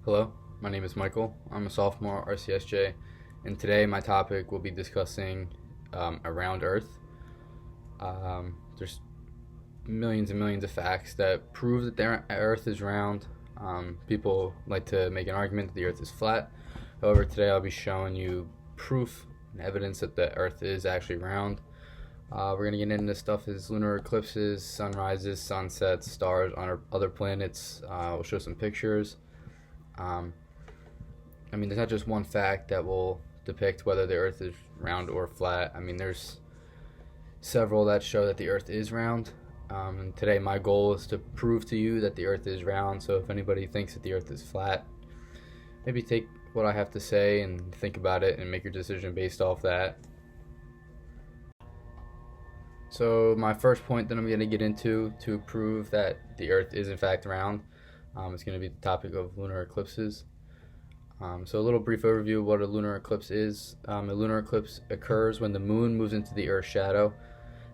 Hello, my name is Michael. I'm a sophomore at RCSJ, and today my topic will be discussing around Earth. There's millions and millions of facts that prove that the Earth is round. People like to make an argument that the Earth is flat. However, today I'll be showing you proof and evidence that the Earth is actually round. We're going to get into stuff as lunar eclipses, sunrises, sunsets, stars on other planets. We'll show some pictures. Um, there's not just one fact that will depict whether the Earth is round or flat. There's several that show that the Earth is round. And today, my goal is to prove to you that the Earth is round. So, if anybody thinks that the Earth is flat, maybe take what I have to say and think about it and make your decision based off that. So, my first point that I'm going to get into to prove that the Earth is in fact round is going to be the topic of lunar eclipses. So a little brief overview of what a lunar eclipse is. A lunar eclipse occurs when the moon moves into the Earth's shadow.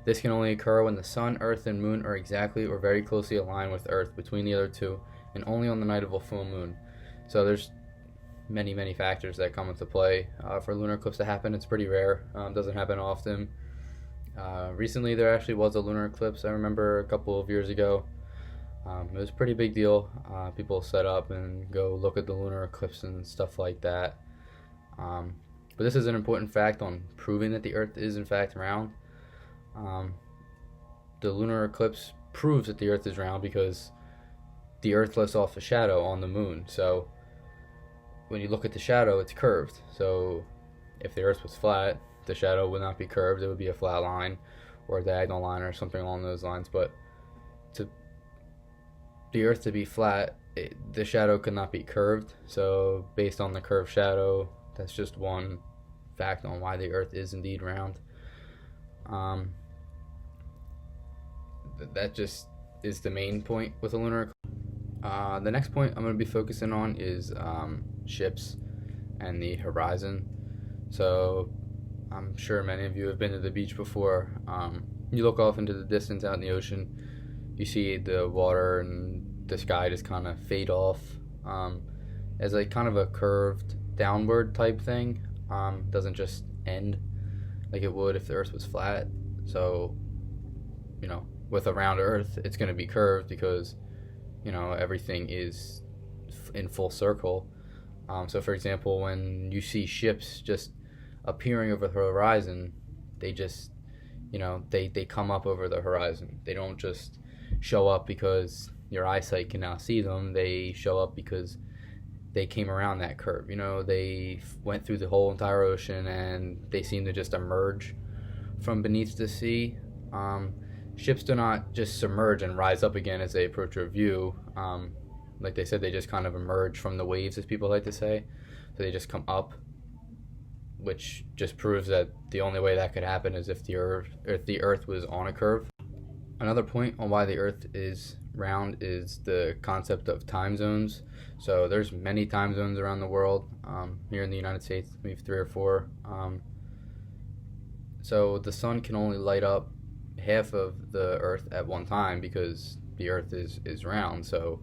This can only occur when the sun, Earth, and moon are exactly or very closely aligned with Earth between the other two, and only on the night of a full moon. So there's many factors that come into play for a lunar eclipse to happen. It's pretty rare. Doesn't happen often. Recently there actually was a lunar eclipse. I remember a couple of years ago. It was a pretty big deal. People set up and go look at the lunar eclipse and stuff like that. But this is an important fact on proving that the Earth is in fact round. The lunar eclipse proves that the Earth is round because the Earth lets off a shadow on the moon. So when you look at the shadow, it's curved. So if the Earth was flat, the shadow would not be curved. It would be a flat line or a diagonal line or something along those lines. But to the Earth to be flat, the shadow could not be curved. So based on the curved shadow, that's just one fact on why the Earth is indeed round. That just is the main point with a lunar eclipse. The next point I'm going to be focusing on is ships and the horizon. So I'm sure many of you have been to the beach before. You look off into the distance out in the ocean, you see the water and the sky just kind of fade off as like kind of a curved downward type thing. Doesn't just end like it would if the Earth was flat. So, with a round Earth, it's going to be curved because, everything is in full circle. So, for example, when you see ships just appearing over the horizon, they just, they come up over the horizon. They don't just show up because your eyesight can now see them. They show up because they came around that curve. They went through the whole entire ocean and they seem to just emerge from beneath the sea. Ships do not just submerge and rise up again as they approach your view. Like they said, they just kind of emerge from the waves, as people like to say. So they just come up, which just proves that the only way that could happen is if the Earth was on a curve. Another point on why the Earth is round is the concept of time zones. So there's many time zones around the world. Here in the United States, we have 3 or 4. So the sun can only light up half of the Earth at one time because the Earth is round. So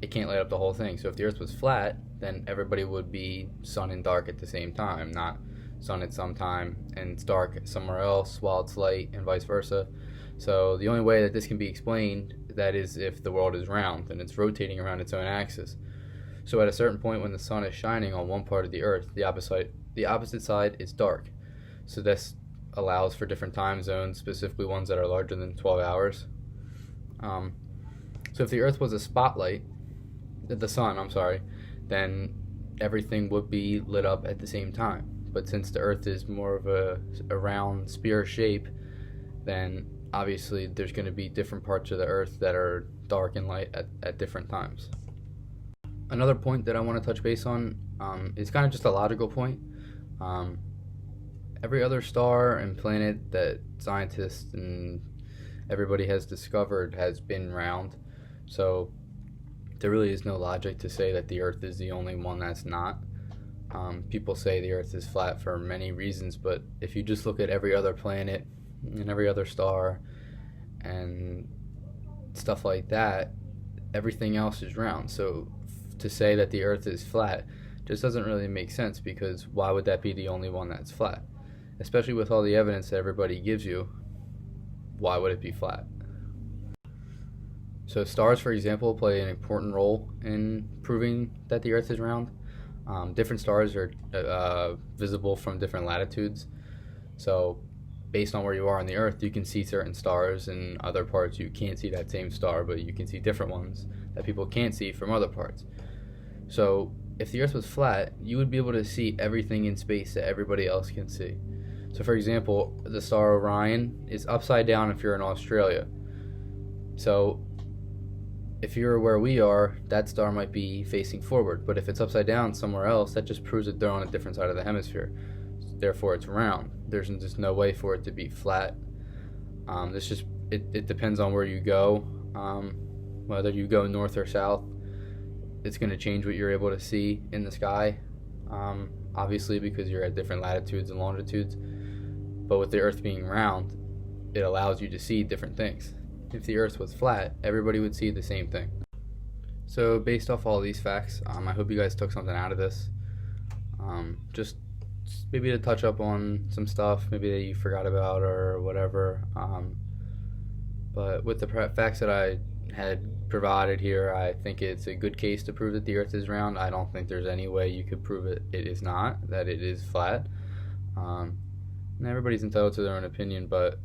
it can't light up the whole thing. So if the Earth was flat, then everybody would be sun and dark at the same time, not sun at some time and it's dark somewhere else while it's light, and vice versa. So the only way that this can be explained, that is if the world is round and it's rotating around its own axis. So at a certain point when the sun is shining on one part of the Earth, the opposite side is dark. So this allows for different time zones, specifically ones that are larger than 12 hours. So if the Earth was a spotlight, the sun, then everything would be lit up at the same time. But since the Earth is more of a round sphere shape, then obviously there's going to be different parts of the Earth that are dark and light at different times. Another point that I want to touch base on is kind of just a logical point. Every other star and planet that scientists and everybody has discovered has been round. So there really is no logic to say that the Earth is the only one that's not. People say the Earth is flat for many reasons, but if you just look at every other planet and every other star and stuff like that, everything else is round. So to say that the Earth is flat just doesn't really make sense, because why would that be the only one that's flat? Especially with all the evidence that everybody gives you, why would it be flat? So stars, for example, play an important role in proving that the Earth is round. Different stars are visible from different latitudes. So based on where you are on the Earth, you can see certain stars, and other parts you can't see that same star, but you can see different ones that people can't see from other parts. So if the Earth was flat, you would be able to see everything in space that everybody else can see. So for example, the star Orion is upside down if you're in Australia. So if you're where we are, that star might be facing forward, but if it's upside down somewhere else, that just proves that they're on a different side of the hemisphere. Therefore, it's round. There's just no way for it to be flat. It depends on where you go. Whether you go north or south, it's going to change what you're able to see in the sky. Obviously, because you're at different latitudes and longitudes. But with the Earth being round, it allows you to see different things. If the Earth was flat, everybody would see the same thing. So based off all these facts, I hope you guys took something out of this. Just maybe to touch up on some stuff maybe that you forgot about or whatever. But with the facts that I had provided here, I think it's a good case to prove that the Earth is round. I don't think there's any way you could prove it is not, that it is flat. And everybody's entitled to their own opinion, but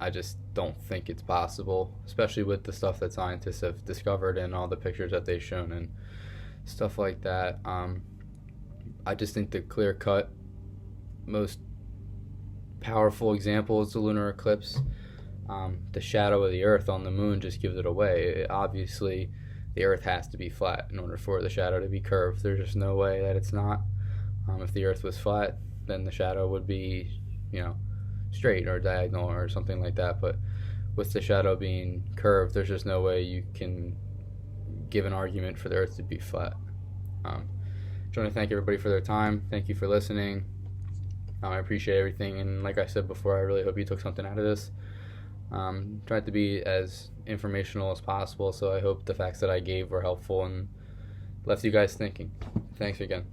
I just don't think it's possible, especially with the stuff that scientists have discovered and all the pictures that they've shown and stuff like that. I just think the clear-cut, most powerful example is the lunar eclipse. The shadow of the Earth on the moon just gives it away. Obviously, the Earth has to be flat in order for the shadow to be curved. There's just no way that it's not. If the Earth was flat, then the shadow would be, straight or diagonal or something like that. But with the shadow being curved, there's just no way you can give an argument for the Earth to be flat. Just want to thank everybody for their time. Thank you for listening. I appreciate everything, and like I said before, I really hope you took something out of this. Tried to be as informational as possible, so I hope the facts that I gave were helpful and left you guys thinking. Thanks again.